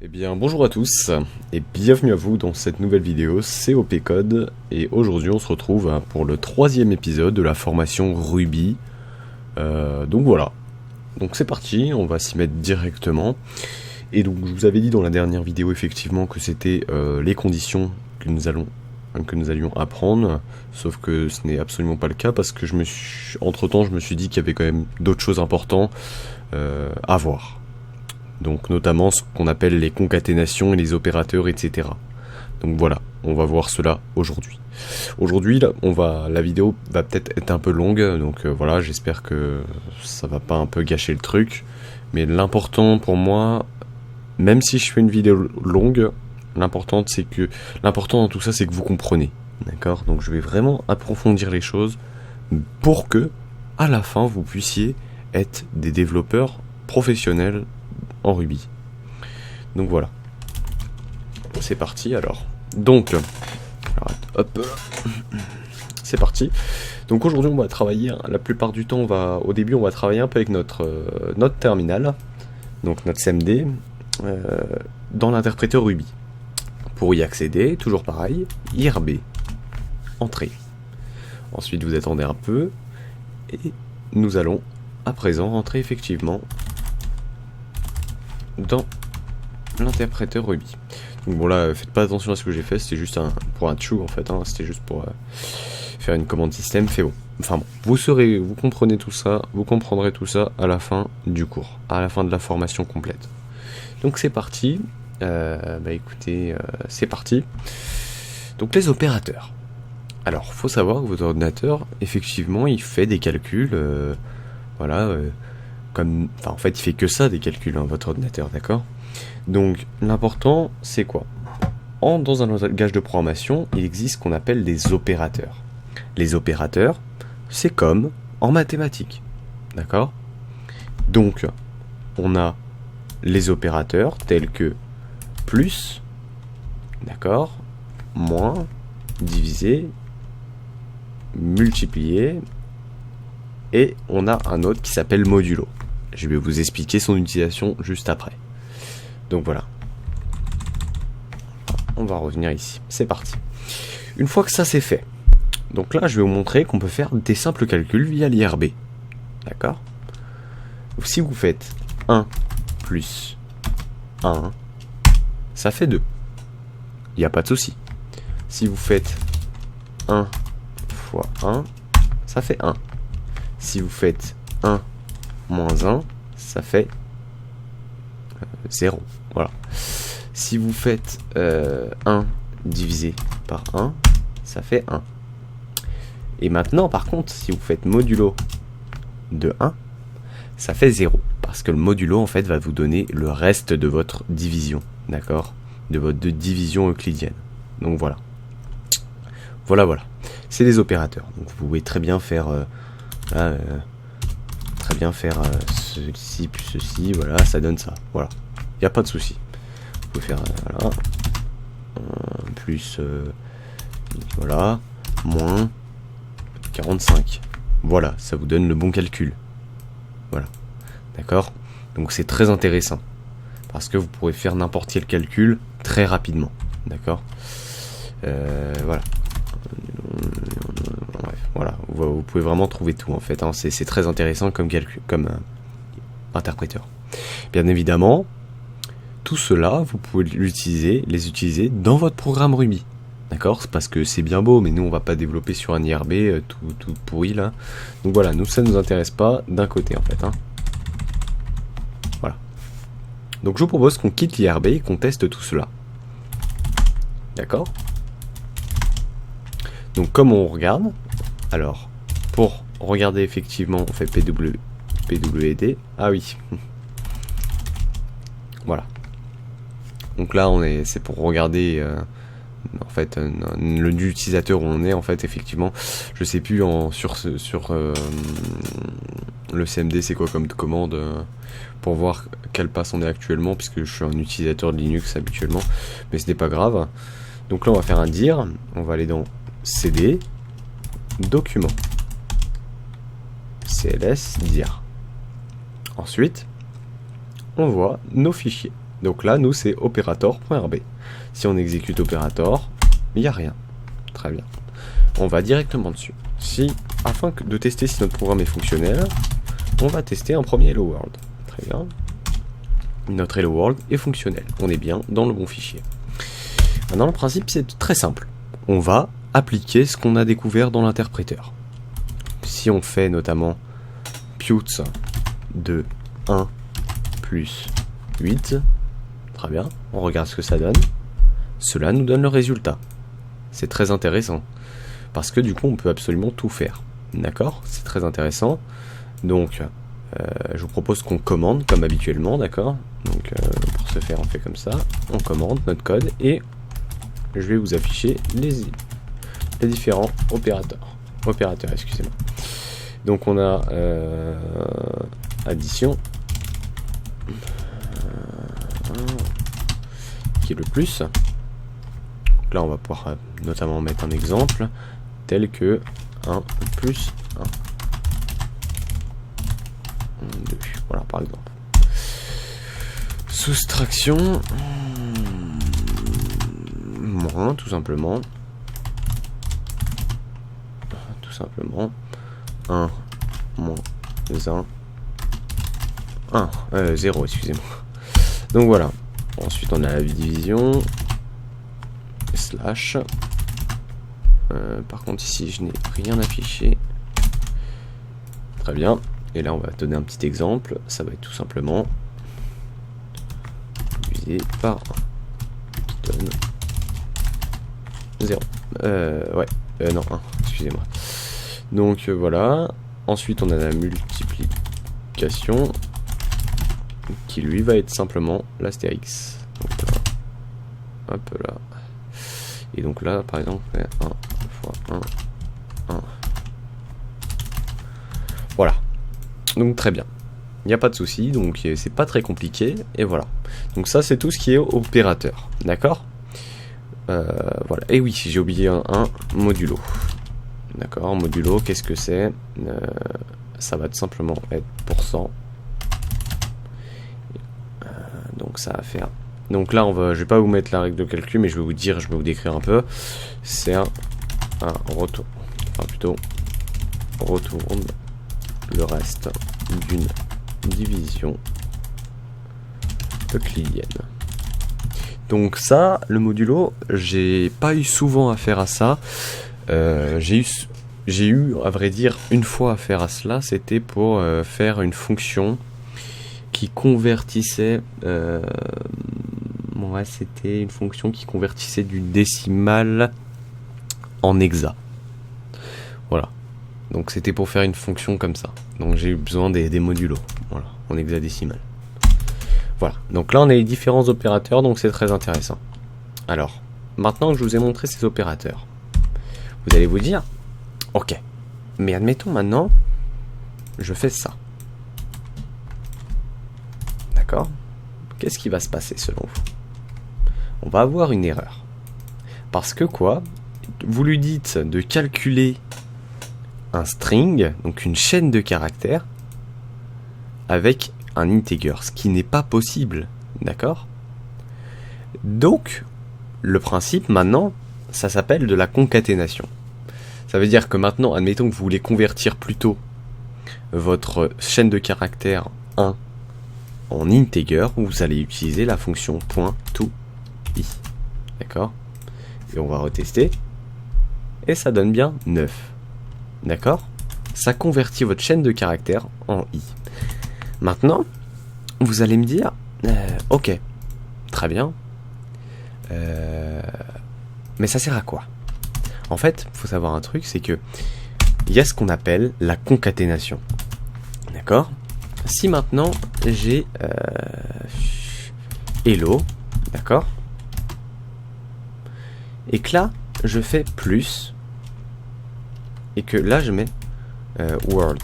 Eh bien bonjour à tous et bienvenue à vous dans cette nouvelle vidéo, c'est OP Code et aujourd'hui on se retrouve pour le troisième épisode de la formation Ruby. Donc voilà, donc c'est parti, on va s'y mettre directement. Et donc je vous avais dit dans la dernière vidéo effectivement que c'était les conditions que nous allions apprendre, sauf que ce n'est absolument pas le cas parce que entre temps je me suis dit qu'il y avait quand même d'autres choses importantes à voir. Donc notamment ce qu'on appelle les concaténations et les opérateurs, etc. Donc voilà, on va voir cela aujourd'hui. Aujourd'hui, la vidéo va peut-être être un peu longue, donc voilà, j'espère que ça va pas un peu gâcher le truc. Mais l'important pour moi, même si je fais une vidéo longue, l'important dans tout ça, c'est que vous comprenez, d'accord? Donc je vais vraiment approfondir les choses pour que, à la fin, vous puissiez être des développeurs professionnels en Ruby. Donc voilà. C'est parti alors. Donc, hop, c'est parti. Donc aujourd'hui on va travailler, la plupart du temps au début on va travailler un peu avec notre terminal, donc notre CMD, dans l'interpréteur Ruby. Pour y accéder, toujours pareil, IRB, entrée. Ensuite vous attendez un peu, et nous allons à présent rentrer effectivement dans l'interpréteur Ruby. Donc bon là, faites pas attention à ce que j'ai fait, c'était juste pour un chou en fait, hein, c'était juste pour faire une commande système, fait bon. Enfin bon, vous comprenez tout ça, vous comprendrez tout ça à la fin du cours, à la fin de la formation complète. Donc c'est parti, écoutez, c'est parti. Donc les opérateurs. Alors, faut savoir que votre ordinateur, effectivement, il fait des calculs, en fait il fait que ça des calculs, hein, votre ordinateur, d'accord? Donc l'important c'est quoi? Dans un langage de programmation, il existe ce qu'on appelle des opérateurs. Les opérateurs, c'est comme en mathématiques, d'accord? Donc on a les opérateurs tels que plus, d'accord, moins, diviser, multiplier, et on a un autre qui s'appelle modulo. Je vais vous expliquer son utilisation juste après. Donc voilà. On va revenir ici. C'est parti. Une fois que ça c'est fait, donc là je vais vous montrer qu'on peut faire des simples calculs via l'IRB. D'accord? Si vous faites 1 plus 1, ça fait 2. Il n'y a pas de souci. Si vous faites 1 fois 1, ça fait 1. Si vous faites 1 moins 1, ça fait 0. Voilà. Si vous faites 1 divisé par 1, ça fait 1. Et maintenant, par contre, si vous faites modulo de 1, ça fait 0. Parce que le modulo, en fait, va vous donner le reste de votre division. D'accord? De votre division euclidienne. Donc voilà. Voilà. C'est des opérateurs. Donc vous pouvez très bien faire... ceci plus ceci, voilà, ça donne ça. Voilà. Il n'y a pas de souci. Vous pouvez faire plus voilà, moins 45. Voilà, ça vous donne le bon calcul. Voilà. D'accord? Donc c'est très intéressant. Parce que vous pourrez faire n'importe quel calcul très rapidement. D'accord? Voilà. Bref, voilà. Vous pouvez vraiment trouver tout en fait. Hein. C'est très intéressant comme calcul, comme interpréteur. Bien évidemment, tout cela, vous pouvez les utiliser dans votre programme Ruby. D'accord? Parce que c'est bien beau, mais nous on va pas développer sur un IRB tout pourri là. Donc voilà, nous ça nous intéresse pas d'un côté en fait. Hein. Voilà. Donc je vous propose qu'on quitte l'IRB et qu'on teste tout cela. D'accord? Donc comme on regarde, alors pour regarder effectivement on fait PWD. Ah oui. Voilà. Donc là c'est pour regarder en fait l'utilisateur où on est en fait effectivement. Je sais plus sur le CMD c'est quoi comme commande pour voir quel pass on est actuellement puisque je suis un utilisateur de Linux habituellement, mais ce n'est pas grave. Donc là on va faire un dir, on va aller dans CD, document, cls dir. Ensuite, on voit nos fichiers. Donc là, nous, c'est operator.rb. Si on exécute operator, il n'y a rien. Très bien. On va directement dessus. Afin de tester si notre programme est fonctionnel, on va tester un premier Hello World. Très bien. Notre Hello World est fonctionnel. On est bien dans le bon fichier. Maintenant, le principe, c'est très simple. On va appliquer ce qu'on a découvert dans l'interpréteur. Si on fait notamment Putes de 1 plus 8, très bien, on regarde ce que ça donne. Cela nous donne le résultat. C'est très intéressant. Parce que du coup, on peut absolument tout faire. D'accord? C'est très intéressant. Donc, je vous propose qu'on commande comme habituellement, d'accord? Donc, pour ce faire, on fait comme ça. On commande notre code et je vais vous afficher les différents opérateurs, excusez-moi. Donc, on a addition qui est le plus. Donc là, on va pouvoir notamment mettre un exemple tel que 1 plus 1. 2, voilà, par exemple. Soustraction, moins, tout simplement. 1 moins 0, excusez-moi. Donc voilà. Ensuite, on a la division. Slash. Par contre, ici, je n'ai rien affiché. Très bien. Et là, on va donner un petit exemple. Ça va être tout simplement divisé par 1. Qui donne 0. Non, 1. Excusez-moi. Donc, voilà. Ensuite, on a la multiplication. Qui, lui, va être simplement l'astérix. Donc là. Hop là. Et donc là, par exemple, 1 fois 1. Voilà. Donc très bien. Il n'y a pas de souci, donc c'est pas très compliqué, et voilà. Donc ça, c'est tout ce qui est opérateur. D'accord? Voilà. Et oui, j'ai oublié un modulo. D'accord, modulo, qu'est-ce que c'est? Ça va tout simplement être %. Donc ça va faire... Donc là, je vais pas vous mettre la règle de calcul, mais je vais vous décrire un peu. C'est un retour. Enfin plutôt, retourne le reste d'une division euclidienne. Donc ça, le modulo, j'ai pas eu souvent affaire à ça. J'ai eu, à vrai dire, une fois affaire à cela. C'était pour faire une fonction qui convertissait... c'était une fonction qui convertissait du décimal en hexa. Voilà. Donc c'était pour faire une fonction comme ça. Donc j'ai eu besoin des modulos. Voilà, en hexadécimal. Voilà. Donc là on a les différents opérateurs, donc c'est très intéressant. Alors, maintenant que je vous ai montré ces opérateurs, vous allez vous dire, ok, mais admettons maintenant, je fais ça. D'accord? Qu'est-ce qui va se passer selon vous? On va avoir une erreur. Parce que quoi? Vous lui dites de calculer un string, donc une chaîne de caractères, avec un integer, ce qui n'est pas possible. D'accord? Donc, le principe maintenant, ça s'appelle de la concaténation. Ça veut dire que maintenant, admettons que vous voulez convertir plutôt votre chaîne de caractères 1 en integer, vous allez utiliser la fonction .to i. D'accord? Et on va retester. Et ça donne bien 9. D'accord? Ça convertit votre chaîne de caractères en i. Maintenant, vous allez me dire, ok, très bien. Mais ça sert à quoi? En fait, il faut savoir un truc, c'est que il y a ce qu'on appelle la concaténation. D'accord? Si maintenant j'ai hello, d'accord? Et que là, je fais plus, et que là, je mets world.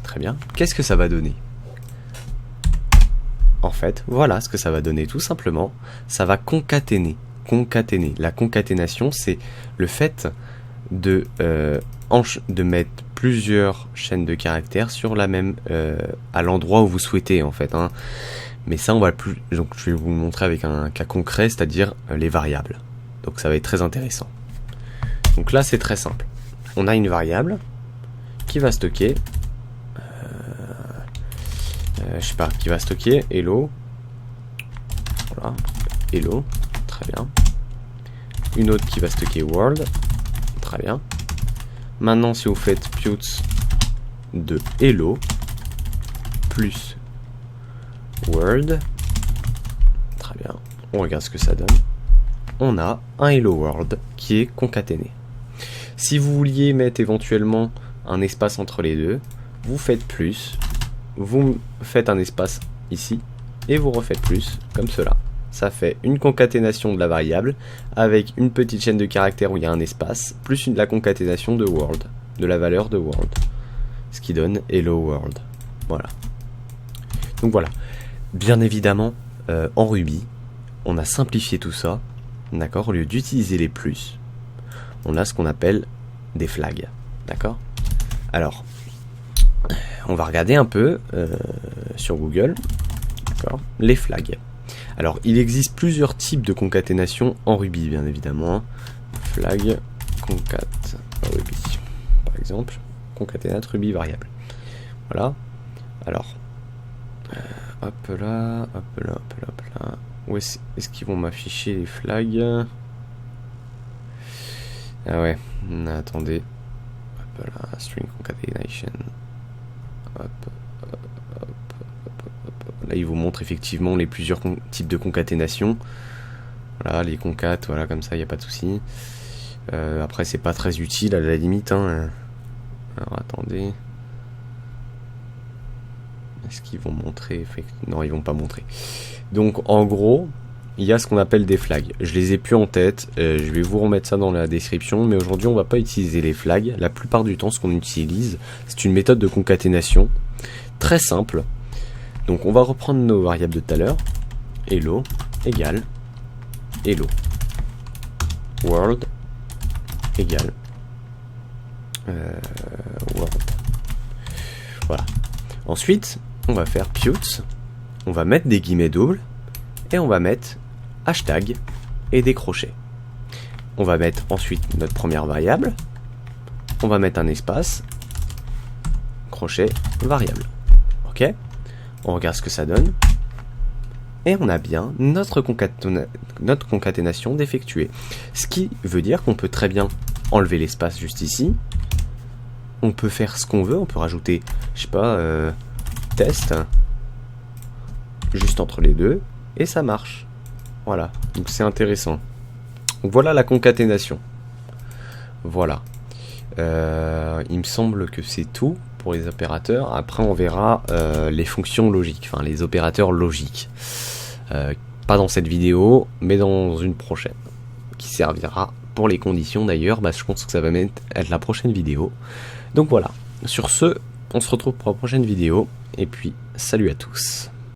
Très bien. Qu'est-ce que ça va donner? En fait, voilà ce que ça va donner, tout simplement. Ça va concaténer. Concaténer. La concaténation, c'est le fait de mettre plusieurs chaînes de caractères sur la même, à l'endroit où vous souhaitez, en fait. Hein. Mais ça, on va plus. Donc, je vais vous le montrer avec un cas concret, c'est-à-dire les variables. Donc, ça va être très intéressant. Donc là, c'est très simple. On a une variable qui va stocker, je sais pas, qui va stocker hello. Voilà, hello, très bien. Une autre qui va stocker world, très bien. Maintenant, si vous faites puts de hello plus world, très bien. On regarde ce que ça donne. On a un hello world qui est concaténé. Si vous vouliez mettre éventuellement un espace entre les deux, vous faites plus, vous faites un espace ici, et vous refaites plus, comme cela. Ça fait une concaténation de la variable, avec une petite chaîne de caractères où il y a un espace, plus la concaténation de world, de la valeur de world. Ce qui donne hello world. Voilà. Donc voilà. Bien évidemment, en Ruby, on a simplifié tout ça, d'accord. Au lieu d'utiliser les plus, on a ce qu'on appelle des flags, d'accord. Alors, on va regarder un peu sur Google, d'accord, les flags. Alors, il existe plusieurs types de concaténation en Ruby, bien évidemment. Flag, concat, Ruby. Par exemple, concaténate Ruby variable. Voilà. Alors, hop là, hop là, hop là, hop là. Où est-ce qu'ils vont m'afficher les flags? Ah ouais, attendez. Hop là, string concatenation. Hop. Là, il vous montre effectivement les plusieurs types de concaténation. Voilà, les concats, voilà, comme ça, il n'y a pas de souci. Après, c'est pas très utile à la limite. Hein. Alors, attendez. Est-ce qu'ils vont montrer? Non, ils vont pas montrer. Donc, en gros, il y a ce qu'on appelle des flags. Je les ai plus en tête. Je vais vous remettre ça dans la description. Mais aujourd'hui, on va pas utiliser les flags. La plupart du temps, ce qu'on utilise, c'est une méthode de concaténation très simple. Donc on va reprendre nos variables de tout à l'heure. Hello égale hello. World égale world. Voilà. Ensuite, on va faire puts. On va mettre des guillemets doubles. Et on va mettre hashtag et des crochets. On va mettre ensuite notre première variable. On va mettre un espace. Crochet variable. Ok ? On regarde ce que ça donne. Et on a bien notre concaténation d'effectuer. Ce qui veut dire qu'on peut très bien enlever l'espace juste ici. On peut faire ce qu'on veut. On peut rajouter, je sais pas, test. Juste entre les deux. Et ça marche. Voilà. Donc c'est intéressant. Donc voilà la concaténation. Voilà. Il me semble que c'est tout pour les opérateurs. Après on verra les fonctions logiques, enfin les opérateurs logiques. Pas dans cette vidéo, mais dans une prochaine, qui servira pour les conditions d'ailleurs. Je pense que ça va être la prochaine vidéo. Donc voilà, sur ce, on se retrouve pour la prochaine vidéo, et puis salut à tous.